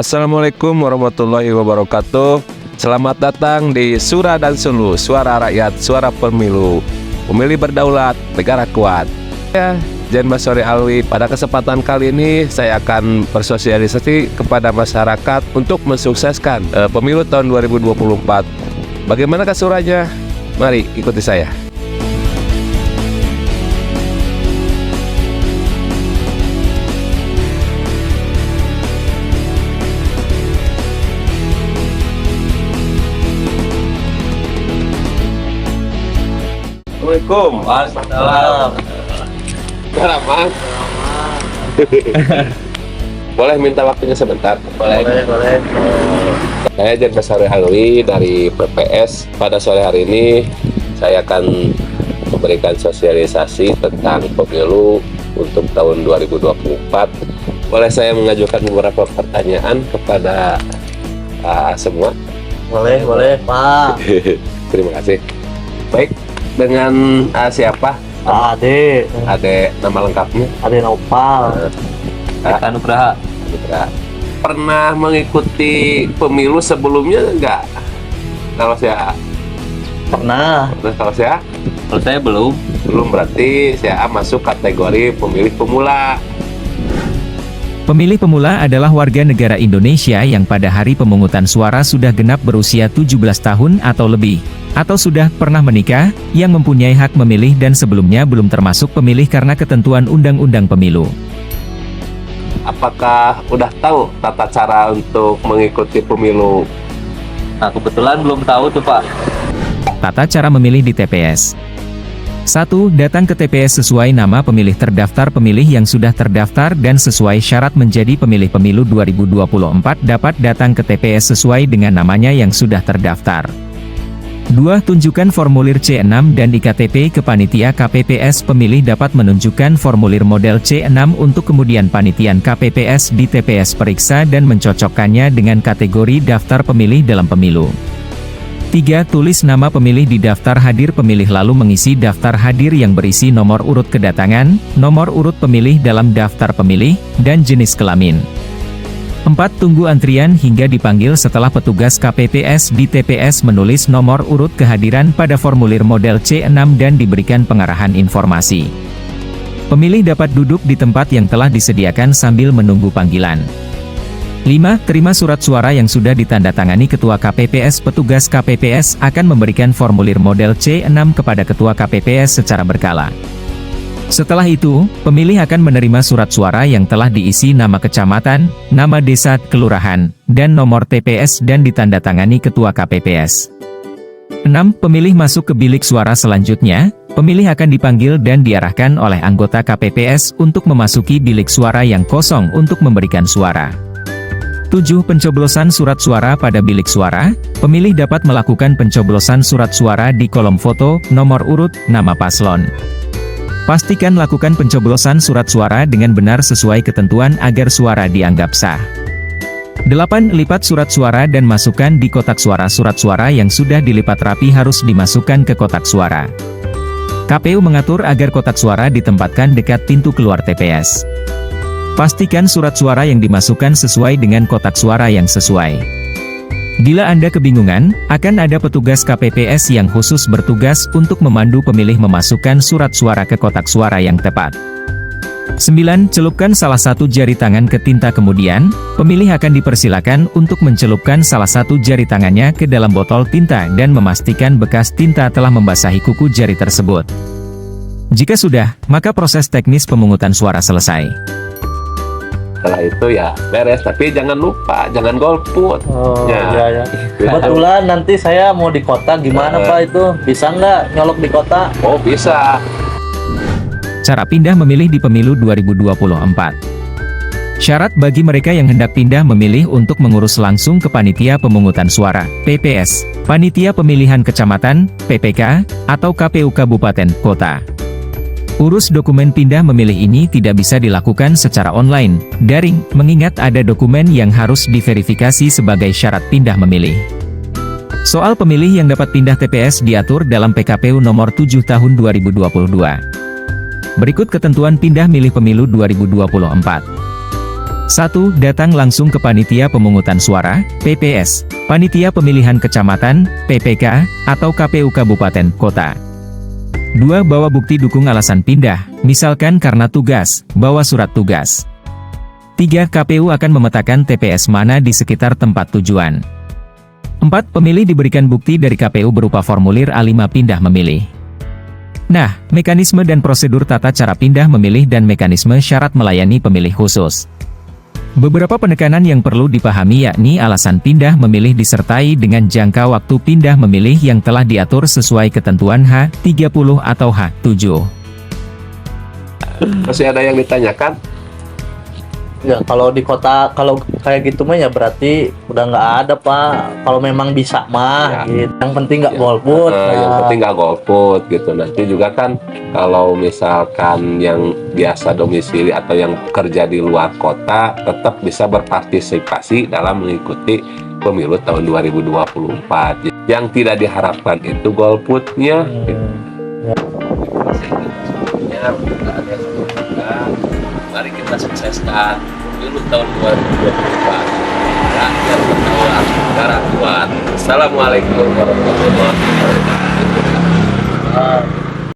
Assalamualaikum warahmatullahi wabarakatuh. Selamat datang di Sura dan Sulu, suara rakyat, suara pemilu. Pemilih berdaulat, negara kuat. Ya, Jen Basori Alwi. Pada kesempatan kali ini saya akan bersosialisasi kepada masyarakat untuk mensukseskan pemilu tahun 2024. Bagaimanakah suranya? Mari ikuti saya. Assalamualaikum. Waalaikumsalam. Rahman. Boleh minta waktunya sebentar? Boleh. Saya Jen Basori Alwi dari PPS. Pada sore hari ini saya akan memberikan sosialisasi tentang pemilu untuk tahun 2024. Boleh saya mengajukan beberapa pertanyaan kepada semua? Boleh, Pak. Terima kasih. Baik, dengan siapa? Ade Nama lengkapnya? Ade Nopal. Anugraha. Pernah mengikuti pemilu sebelumnya enggak? Kalau saya Pernah. kalau saya belum. berarti saya masuk kategori pemilih pemula. Pemilih pemula adalah warga negara Indonesia yang pada hari pemungutan suara sudah genap berusia 17 tahun atau lebih, atau sudah pernah menikah, yang mempunyai hak memilih dan sebelumnya belum termasuk pemilih karena ketentuan Undang-Undang Pemilu. Apakah udah tahu tata cara untuk mengikuti pemilu? Nah, kebetulan belum tahu tuh, Pak. Tata cara memilih di TPS. 1. Datang ke TPS sesuai nama pemilih terdaftar. Pemilih yang sudah terdaftar dan sesuai syarat menjadi pemilih pemilu 2024 dapat datang ke TPS sesuai dengan namanya yang sudah terdaftar. 2. Tunjukkan formulir C6 dan IKTP ke panitia KPPS. Pemilih dapat menunjukkan formulir model C6 untuk kemudian panitian KPPS di TPS periksa dan mencocokkannya dengan kategori daftar pemilih dalam pemilu. 3. Tulis nama pemilih di daftar hadir. Pemilih lalu mengisi daftar hadir yang berisi nomor urut kedatangan, nomor urut pemilih dalam daftar pemilih, dan jenis kelamin. 4. Tunggu antrian hingga dipanggil setelah petugas KPPS di TPS menulis nomor urut kehadiran pada formulir model C6 dan diberikan pengarahan informasi. Pemilih dapat duduk di tempat yang telah disediakan sambil menunggu panggilan. 5. Terima surat suara yang sudah ditandatangani Ketua KPPS. Petugas KPPS akan memberikan formulir model C6 kepada Ketua KPPS secara berkala. Setelah itu, pemilih akan menerima surat suara yang telah diisi nama kecamatan, nama desa, kelurahan, dan nomor TPS dan ditandatangani Ketua KPPS. 6. Pemilih masuk ke bilik suara selanjutnya. Pemilih akan dipanggil dan diarahkan oleh anggota KPPS untuk memasuki bilik suara yang kosong untuk memberikan suara. 7. Pencoblosan surat suara pada bilik suara. Pemilih dapat melakukan pencoblosan surat suara di kolom foto, nomor urut, nama paslon. Pastikan lakukan pencoblosan surat suara dengan benar sesuai ketentuan agar suara dianggap sah. 8. Lipat surat suara dan masukkan di kotak suara. Surat suara yang sudah dilipat rapi harus dimasukkan ke kotak suara. KPU mengatur agar kotak suara ditempatkan dekat pintu keluar TPS. Pastikan surat suara yang dimasukkan sesuai dengan kotak suara yang sesuai. Bila Anda kebingungan, akan ada petugas KPPS yang khusus bertugas untuk memandu pemilih memasukkan surat suara ke kotak suara yang tepat. 9. Celupkan salah satu jari tangan ke tinta. Kemudian, pemilih akan dipersilakan untuk mencelupkan salah satu jari tangannya ke dalam botol tinta dan memastikan bekas tinta telah membasahi kuku jari tersebut. Jika sudah, maka proses teknis pemungutan suara selesai. Setelah itu ya beres, tapi jangan lupa, jangan golput. Iya. Kebetulan nanti saya mau di kota, gimana Pak itu? Bisa nggak nyolok di kota? Oh, bisa. Cara pindah memilih di pemilu 2024. Syarat bagi mereka yang hendak pindah memilih untuk mengurus langsung ke Panitia Pemungutan Suara, PPS, Panitia Pemilihan Kecamatan, PPK, atau KPU Kabupaten, Kota. Urus dokumen pindah memilih ini tidak bisa dilakukan secara online, daring, mengingat ada dokumen yang harus diverifikasi sebagai syarat pindah memilih. Soal pemilih yang dapat pindah TPS diatur dalam PKPU nomor 7 tahun 2022. Berikut ketentuan pindah milih pemilu 2024. 1. Datang langsung ke Panitia Pemungutan Suara, PPS, Panitia Pemilihan Kecamatan, PPK, atau KPU Kabupaten, Kota. 2. Bawa bukti dukung alasan pindah, misalkan karena tugas, bawa surat tugas. 3. KPU akan memetakan TPS mana di sekitar tempat tujuan. 4. Pemilih diberikan bukti dari KPU berupa formulir A5 pindah memilih. Nah, mekanisme dan prosedur tata cara pindah memilih dan mekanisme syarat melayani pemilih khusus. Beberapa penekanan yang perlu dipahami yakni alasan pindah memilih disertai dengan jangka waktu pindah memilih yang telah diatur sesuai ketentuan H30 atau H7. Masih ada yang ditanyakan? Ya kalau di kota kalau kayak gitu mah ya berarti udah nggak ada Pak. Kalau memang bisa mah, Ya. gitu. Yang penting nggak Ya. golput. Yang penting nggak golput gitu. Nanti juga kan kalau misalkan yang biasa domisili atau yang kerja di luar kota tetap bisa berpartisipasi dalam mengikuti pemilu tahun 2024. Yang tidak diharapkan itu golputnya. Mari kita sukseskan pemilu tahun 2024. Rakyat berdaulat, negara kuat. Assalamualaikum warahmatullahi wabarakatuh.